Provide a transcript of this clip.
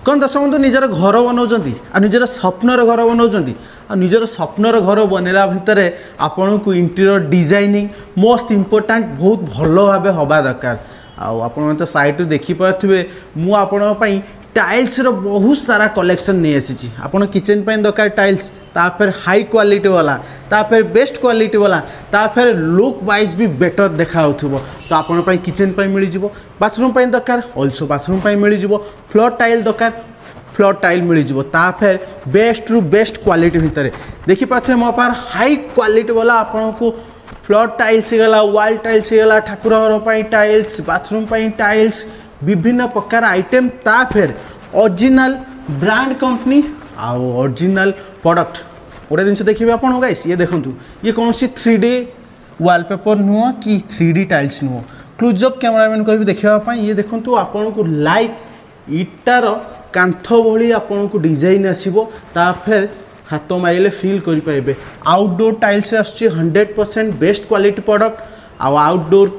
कौन दर्शक बंधु निजर घर बनाऊँच आ निजर स्वप्नर घर बनाऊँच आ निजर स्वप्नर घर बनला भितर आपण को इंटीरियर डिजाइनिंग मोस्ट इम्पोर्टाट बहुत भल भाव हवा दरकार। आपण तो साइट देखिपे मुझे टाइल्स रो बहुत सारा कलेक्शन नहीं आसी। आपन किचन पे दरकार टाइल्स तापर हाई क्वालिटी वाला तापर बेस्ट क्वालिटी वाला तापर लुक वाइज भी बेटर देखा तो आपण किचन पे मिल जाव। बाथरूम पे दरकार ऑल्सो बाथरूम पे मिल जाव। फ्लोर टाइल दरकार फ्लोर टाइल मिल जाव। तापर बेस्ट रु बेस्ट क्वालिटी भितर देखि पाथे मो पार हाई क्वालिटी वाला आपण को फ्लोर टाइल्स गला वॉल टाइल्स गला ठाकुर घर टाइल्स बाथरूम टाइल्स विभिन्न प्रकार आइटम ताफेर ओरिजिनल ब्रांड कंपनी आउ ओरिजिनल प्रोडक्ट गोटे जिन देखिए आप गाइस ये देखो ये कौन सी 3D वॉलपेपर नुह कि 3D टाइल्स नुह क्लोजअप कैमरामैन कह देखा ये देखो आपन को लाइक इटार कांथ भली आपन को डिजाइन आसो ताफेर हाथ मारे फिल करेंगे। आउटडोर टाइल्स आस 100% बेस्ट क्वालिटी प्रोडक्ट आउटडोर